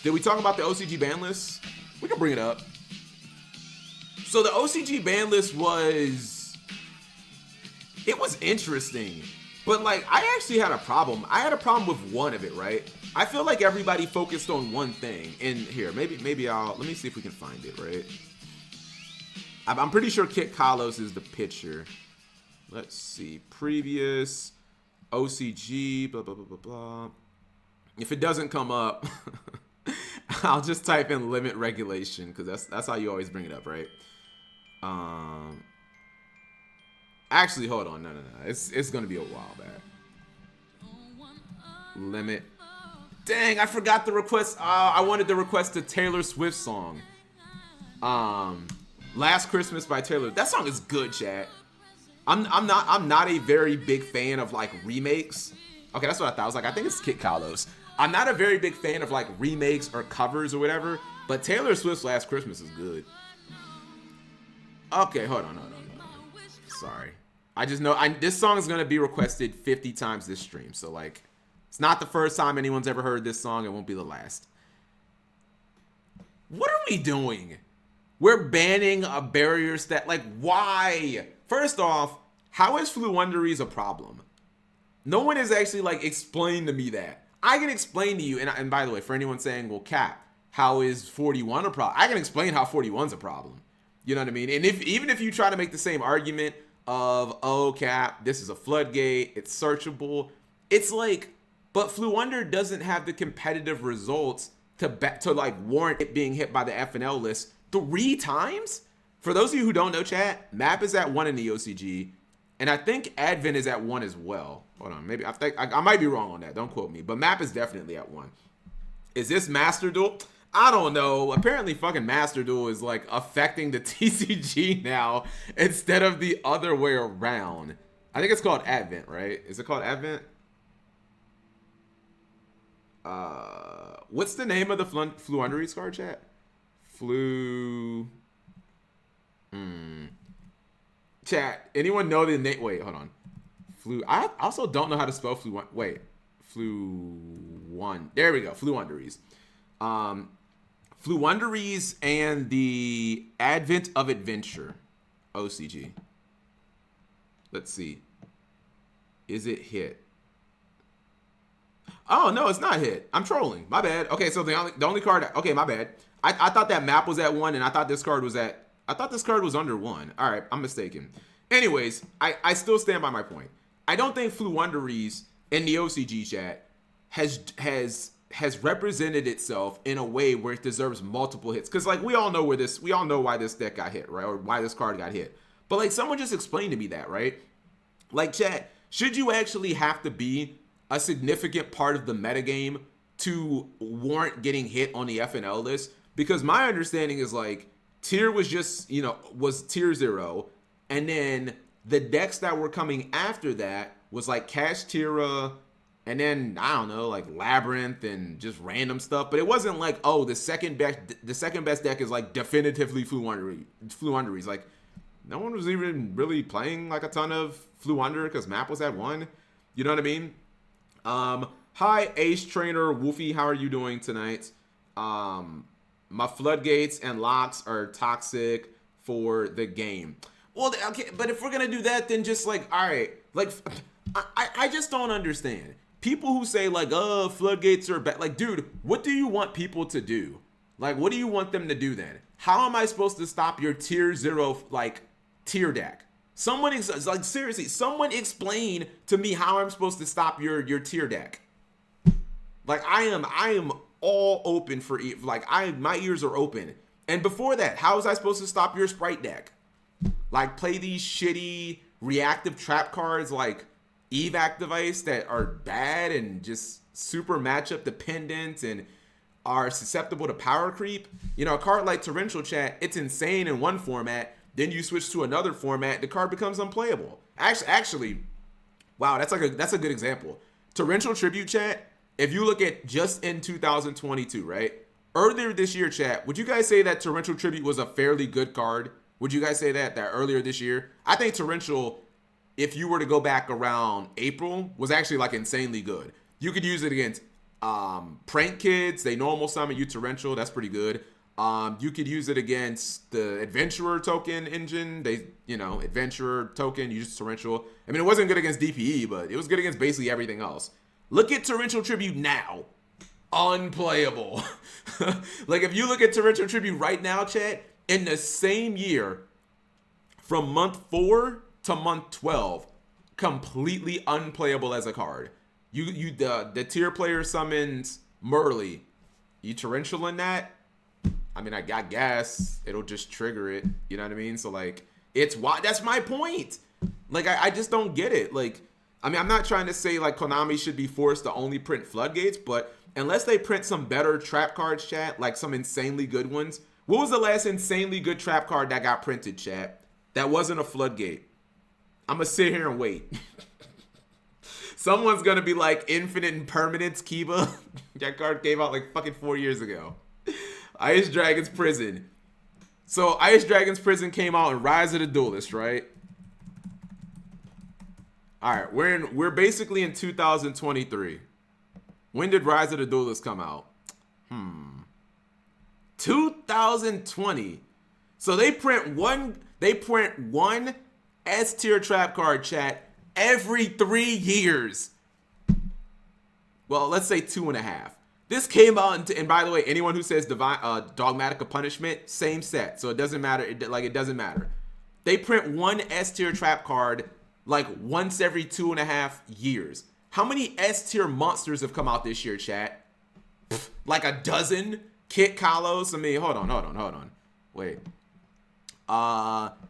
Did we talk about the OCG ban list? We can bring it up. So the OCG ban list was interesting, but like I actually had a problem. I had a problem with one of it, right? I feel like everybody focused on one thing. And here, maybe let me see if we can find it, right? I'm pretty sure Kit Kalos is the pitcher. Let's see, previous OCG, blah blah blah blah blah. If it doesn't come up, I'll just type in limit regulation because that's how you always bring it up, right? Actually, hold on. No. It's gonna be a while back. Limit. Dang, I forgot the request. I wanted to request a Taylor Swift song. Last Christmas by Taylor. That song is good, chat. I'm not a very big fan of like remakes. Okay, that's what I thought. I was like, I think it's Kit Kalos. I'm not a very big fan of like remakes or covers or whatever, but Taylor Swift's Last Christmas is good. Okay, hold on. Sorry. I just know this song is going to be requested 50 times this stream. So, like, it's not the first time anyone's ever heard this song. It won't be the last. What are we doing? We're banning a barrier stat. Like, why? First off, how is Fluunderies a problem? No one has actually, like, explained to me that. I can explain to you, and by the way, for anyone saying, well, Cap, how is 41 a problem? I can explain how 41's a problem. You know what I mean? And even if you try to make the same argument of, oh, Cap, this is a floodgate, it's searchable, it's like, but Fluunder doesn't have the competitive results to like warrant it being hit by the FNL list 3 times? For those of you who don't know, chat, Map is at 1 in the OCG, and I think Advent is at 1 as well. Hold on, maybe I might be wrong on that. Don't quote me, but Map is definitely at 1. Is this Master Duel? I don't know. Apparently fucking Master Duel is like affecting the TCG now instead of the other way around. I think it's called Advent, right? Is it called Advent? What's the name of the Fluunderies card, chat? Chat, anyone know the name? Wait, hold on. I also don't know how to spell Wait. There we go. Fluunderies. Fluunderies and the Advent of Adventure. OCG. Let's see. Is it hit? Oh, no, it's not hit. I'm trolling. My bad. Okay, so the only card... Okay, my bad. I thought that Map was at 1, and I thought this card was at... I thought this card was under 1. All right, I'm mistaken. Anyways, I still stand by my point. I don't think Fluunderies in the OCG chat has represented itself in a way where it deserves multiple hits. Because, like, we all know why this deck got hit, right? Or why this card got hit. But, like, someone just explained to me that, right? Like, chat, should you actually have to be a significant part of the metagame to warrant getting hit on the FNL list? Because my understanding is, like, tier was just, was tier 0. And then the decks that were coming after that was, like, Kashtira, and then, I don't know, like Labyrinth and just random stuff. But it wasn't like, oh, the second best deck is like definitively Fluunderies. Like, no one was even really playing like a ton of Fluunder because Map was at 1. You know what I mean? Hi, Ace Trainer Wolfie. How are you doing tonight? My floodgates and locks are toxic for the game. Well, okay, but if we're going to do that, then just like, all right, like, I just don't understand. People who say like, oh, floodgates are bad. Like, dude, what do you want people to do? Like, what do you want them to do then? How am I supposed to stop your tier 0, like, tier deck? Like, seriously, someone explain to me how I'm supposed to stop your tier deck. Like, I am all open for, like, my ears are open. And before that, how was I supposed to stop your Sprite deck? Like, play these shitty reactive trap cards like Evac Device that are bad and just super matchup dependent and are susceptible to power creep. A card like Torrential, chat, it's insane in one format. Then you switch to another format, the card becomes unplayable. Actually, wow, that's a good example. Torrential Tribute, chat, if you look at just in 2022, right? Earlier this year, chat, would you guys say that Torrential Tribute was a fairly good card? Would you guys say that earlier this year? I think Torrential, if you were to go back around April, was actually like insanely good. You could use it against Prank Kids, they normal summon you torrential. That's pretty good. You could use it against the Adventurer token engine. Adventurer token, you use torrential. I mean, it wasn't good against DPE, but it was good against basically everything else. Look at Torrential Tribute now. Unplayable. Like, if you look at Torrential Tribute right now, chat, in the same year, from month 4 to month 12, completely unplayable as a card. The tier player summons Murley. You torrential in that? I mean, I guess it'll just trigger it. You know what I mean? So, like, it's why that's my point. Like, I just don't get it. Like, I mean, I'm not trying to say, like, Konami should be forced to only print floodgates, but unless they print some better trap cards, chat, like some insanely good ones. What was the last insanely good trap card that got printed, chat? That wasn't a floodgate. I'm going to sit here and wait. Someone's going to be like, Infinite Impermanence Kiba. That card came out like fucking 4 years ago. Ice Dragon's Prison. So Ice Dragon's Prison came out in Rise of the Duelist, right? All right, we're basically in 2023. When did Rise of the Duelist come out? 2020. So they print one S tier trap card, chat, every 3 years. Well, let's say 2.5. This came out, and by the way, anyone who says Dogmatica Punishment, same set, so it doesn't matter. It doesn't matter. They print one S tier trap card like once every 2.5 years. How many S tier monsters have come out this year, chat? Like a dozen. Kit Kalos. I mean, hold on. Wait.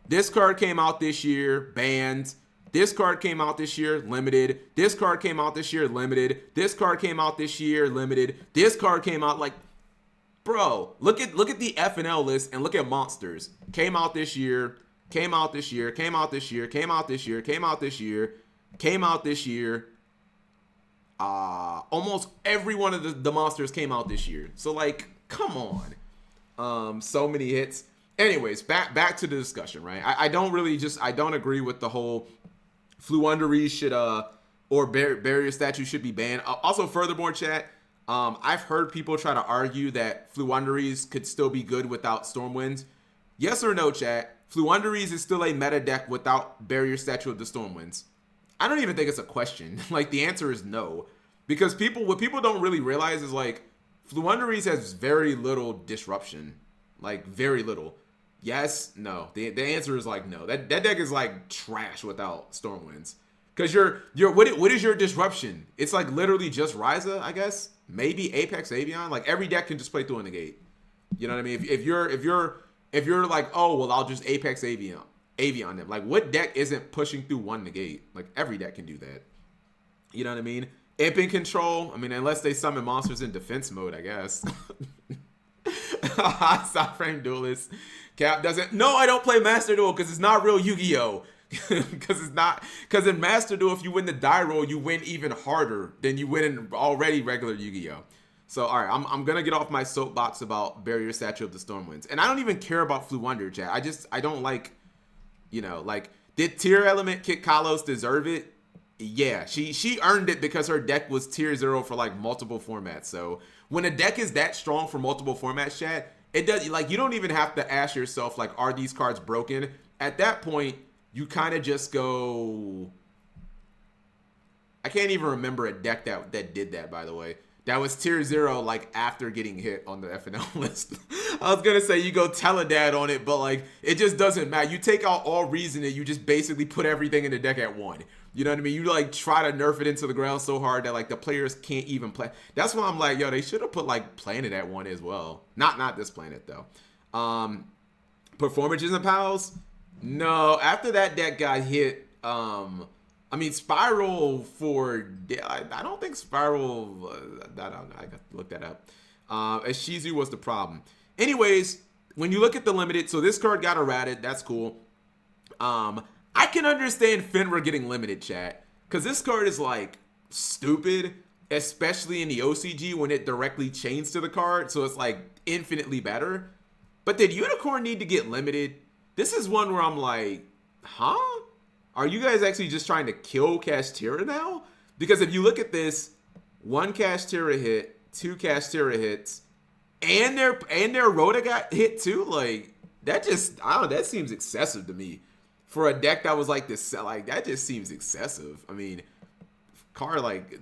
This card came out this year, banned. This card came out this year, limited. This card came out this year, limited. This card came out this year, limited. This card came out like, bro, look at the F&L list and look at monsters. Came out this year, came out this year, came out this year, came out this year, came out this year, came out this year. Almost every one of the monsters came out this year. So like, come on. So many hits. Anyways, back to the discussion, right? I don't agree with the whole Fluunderies should or barrier statue should be banned. Also, furthermore, chat, I've heard people try to argue that Fluunderies could still be good without Stormwinds. Yes or no, chat? Fluunderies is still a meta deck without barrier statue of the Stormwinds. I don't even think it's a question. Like, the answer is no, because what people don't really realize is like Fluunderies has very little disruption, like very little. Yes, no. The answer is like no. That deck is like trash without Stormwinds. Cause what is your disruption? It's like literally just Ryza, I guess. Maybe Apex Avion. Like every deck can just play through a negate. You know what I mean? If you're like, oh well, I'll just Apex Avion them. Like what deck isn't pushing through one negate? Like every deck can do that. You know what I mean? Imp Control. I mean, unless they summon monsters in defense mode, I guess. Stop frame duelist. Cap doesn't. No, I don't play Master Duel because it's not real Yu-Gi-Oh. Because in Master Duel, if you win the die roll, you win even harder than you win in already regular Yu-Gi-Oh. So all right, I'm gonna get off my soapbox about Barrier Statue of the Stormwinds, and I don't even care about Fluunder, chat. I don't like, like, did Tier Element Kit Kalos deserve it? Yeah, she earned it because her deck was tier 0 for like multiple formats. So when a deck is that strong for multiple formats, chat, it does, like, you don't even have to ask yourself like, are these cards broken? At that point, you kind of just go. I can't even remember a deck that did that, by the way. That was tier 0, like, after getting hit on the FNL list. I was going to say you go Teledad on it, but, like, it just doesn't matter. You take out all reason and you just basically put everything in the deck at 1. You know what I mean? You, like, try to nerf it into the ground so hard that, like, the players can't even play. That's why I'm like, yo, they should have put, like, Planet at 1 as well. Not this Planet, though. Performances and Pals? No. After that deck got hit, I mean, Spiral for... I don't think Spiral... I don't know. I got to look that up. As Shizu was the problem. Anyways, when you look at the limited... So this card got errated. That's cool. I can understand Fenrir getting limited, chat. Because this card is, like, stupid. Especially in the OCG when it directly chains to the card. So it's, like, infinitely better. But did Unicorn need to get limited? This is one where I'm like... Huh? Are you guys actually just trying to kill Kashtira now? Because if you look at this, 1 Kashtira hit, 2 Kashtira hits, and their Rhoda got hit too. Like that just I don't know. That seems excessive to me for a deck that was like this. Like that just seems excessive. I mean, card like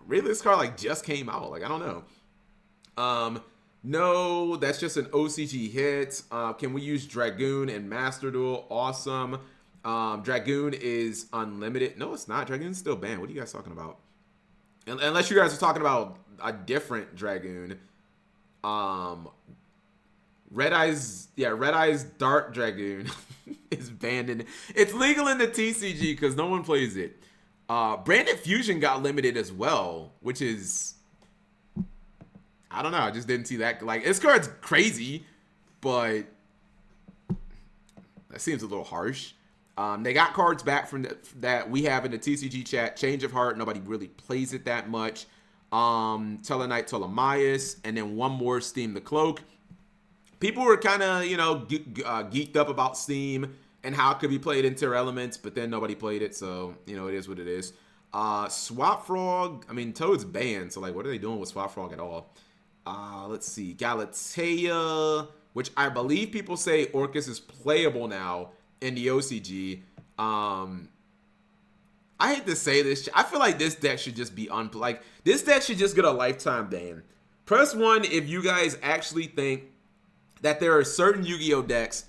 really this card like just came out. Like I don't know. No, that's just an OCG hit. Can we use Dragoon and Master Duel? Awesome. Dragoon is unlimited. No, it's not. Dragoon's still banned. What are you guys talking about? Unless you guys are talking about a different Dragoon. Red Eyes Dart Dragoon is banned. It's legal in the TCG because no one plays it. Branded Fusion got limited as well, which is... I don't know. I just didn't see that. Like, this card's crazy, but that seems a little harsh. They got cards back from that we have in the TCG chat. Change of Heart. Nobody really plays it that much. Telenite Ptolemaeus. And then one more, Steam the Cloak. People were kind of, geeked up about Steam and how it could be played in Tier Elements, but then nobody played it, so, it is what it is. Swap Frog. I mean, Toad's banned, so, like, what are they doing with Swap Frog at all? Let's see. Galatea, which I believe people say Orcus is playable now in the OCG. I hate to say this. I feel like this deck should just be like this deck should just get a lifetime ban. Press 1 if you guys actually think that there are certain Yu-Gi-Oh decks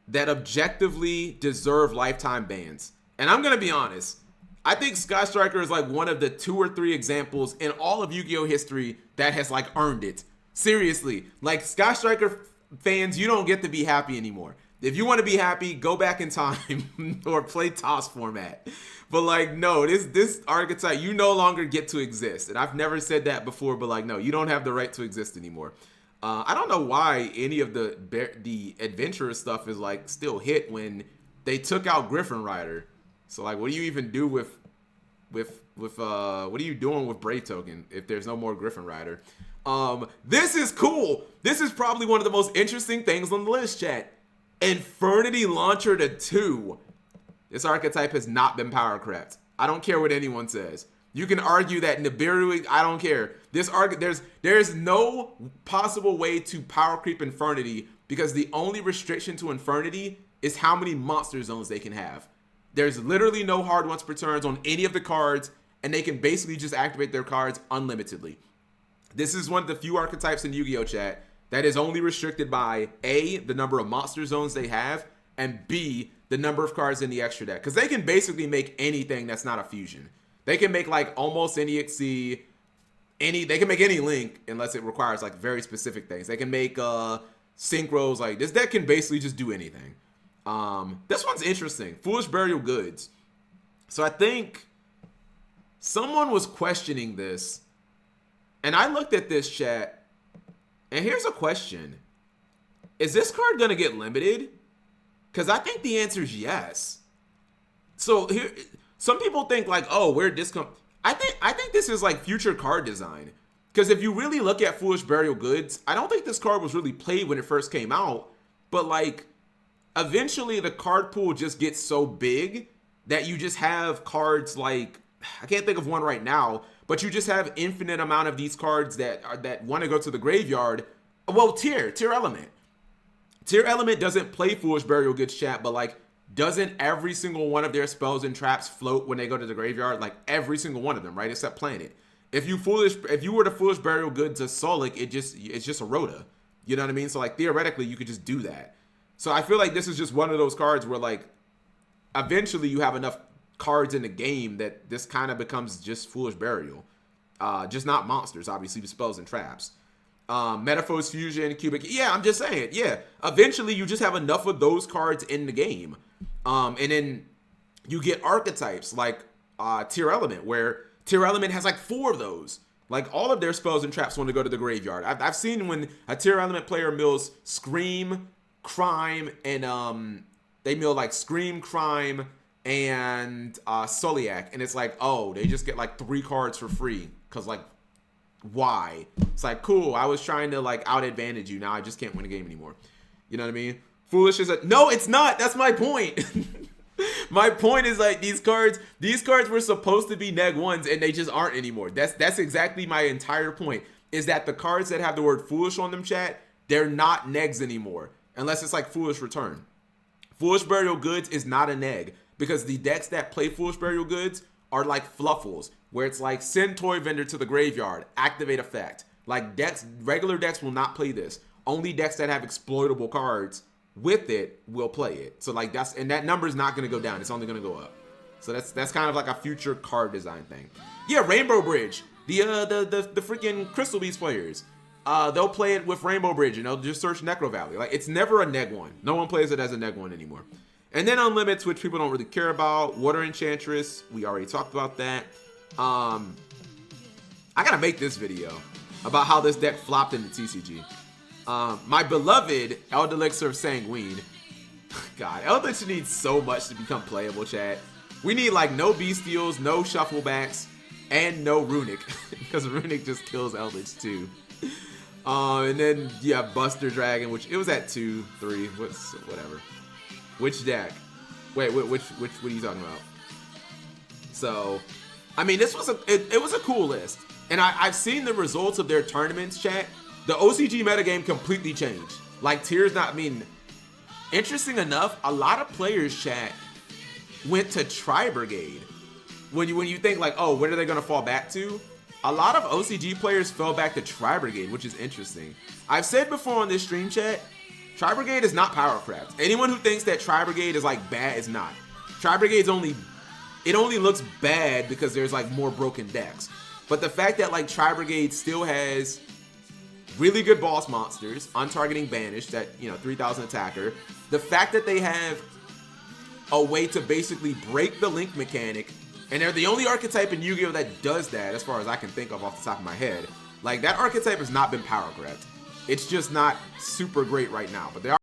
that objectively deserve lifetime bans. And I'm gonna be honest. I think Sky Striker is like one of the 2 or 3 examples in all of Yu-Gi-Oh history that has like earned it. Seriously, like Sky Striker fans, you don't get to be happy anymore. If you want to be happy, go back in time or play TOS format. But like, no, this archetype, you no longer get to exist. And I've never said that before, but like, no, you don't have the right to exist anymore. I don't know why any of the adventurer stuff is like still hit when they took out Griffin Rider. So like, what do you even do with what are you doing with Brave Token if there's no more Griffin Rider? This is cool. This is probably one of the most interesting things on the list, chat. Infernity Launcher to 2. This archetype has not been power crept. I don't care what anyone says. You can argue that Nibiru, I don't care. There's no possible way to power creep Infernity because the only restriction to Infernity is how many monster zones they can have. There's literally no hard once per turns on any of the cards, and they can basically just activate their cards unlimitedly. This is one of the few archetypes in Yu-Gi-Oh! Chat that is only restricted by A, the number of monster zones they have, and B, the number of cards in the extra deck. Because they can basically make anything that's not a fusion. They can make like almost any XC, they can make any link unless it requires like very specific things. They can make synchros. Like this deck can basically just do anything. This one's interesting. Foolish Burial Goods. So I think someone was questioning this, and I looked at this chat, and here's a question. Is this card gonna get limited? Because I think the answer is yes. So here, some people think like, oh, where'd this come? I think this is like future card design. Because if you really look at Foolish Burial Goods, I don't think this card was really played when it first came out, but like, eventually the card pool just gets so big that you just have cards like, I can't think of one right now, but you just have infinite amount of these cards that want to go to the graveyard. Well, Tier Element. Tier Element doesn't play Foolish Burial Goods, chat, but like, doesn't every single one of their spells and traps float when they go to the graveyard? Like every single one of them, right? Except Planet. If you were to Foolish Burial Goods a Solic, it's just a Rhoda. You know what I mean? So like theoretically you could just do that. So I feel like this is just one of those cards where like eventually you have enough cards in the game that this kind of becomes just Foolish Burial. Just not monsters, obviously, with spells and traps. Metaphors Fusion, Cubic. Yeah, I'm just saying. Yeah, eventually you just have enough of those cards in the game. And then you get archetypes like Tier Element, where Tier Element has like 4 of those. Like all of their spells and traps want to go to the graveyard. I've seen when a Tier Element player mills Scream, Crime, and they mill like Scream, Crime, and Soliac, and it's like, oh, they just get like 3 cards for free. Cause like, why? It's like, cool, I was trying to like out advantage you, now I just can't win a game anymore. You know what I mean? Foolish is no, it's not. That's my point. My point is like these cards were supposed to be neg ones and they just aren't anymore. That's exactly my entire point. Is that the cards that have the word foolish on them, chat, they're not negs anymore. Unless it's like Foolish Return. Foolish Burial Goods is not a neg because the decks that play Foolish Burial Goods are like Fluffles, where it's like send Toy Vendor to the graveyard, activate effect. Like decks, regular decks will not play this. Only decks that have exploitable cards with it will play it. So like that number is not going to go down. It's only going to go up. So that's kind of like a future card design thing. Yeah, Rainbow Bridge. The freaking Crystal Beast players. They'll play it with Rainbow Bridge and they'll just search Necro Valley. Like it's never a neg one. No one plays it as a neg one anymore. And then Unlimits, which people don't really care about. Water Enchantress. We already talked about that. I gotta make this video about how this deck flopped into TCG. My beloved Eldelixir of Sanguine. God, Eldelixir needs so much to become playable, chat. We need like no Bestials, no Shufflebacks, and no Runic. Because Runic just kills Eldritch too. And then you have Buster Dragon, which it was at 2, 3, whatever. Which deck? Wait, which what are you talking about? So, I mean, this was it was a cool list. And I've seen the results of their tournaments, chat. The OCG metagame completely changed. Like, tiers not, I mean, interesting enough, a lot of players, chat, went to Tri-Brigade. When you think, like, oh, what are they going to fall back to? A lot of OCG players fell back to Tri-Brigade, which is interesting. I've said before on this stream, chat, Tri-Brigade is not Powercraft. Anyone who thinks that Tri-Brigade is, like, bad is not. Tri-Brigade's only looks bad because there's, like, more broken decks. But the fact that, like, Tri-Brigade still has really good boss monsters, on-targeting Banished at, 3,000 attacker. The fact that they have a way to basically break the link mechanic, and they're the only archetype in Yu-Gi-Oh! That does that, as far as I can think of off the top of my head. Like, that archetype has not been Powercraft. It's just not super great right now, but they are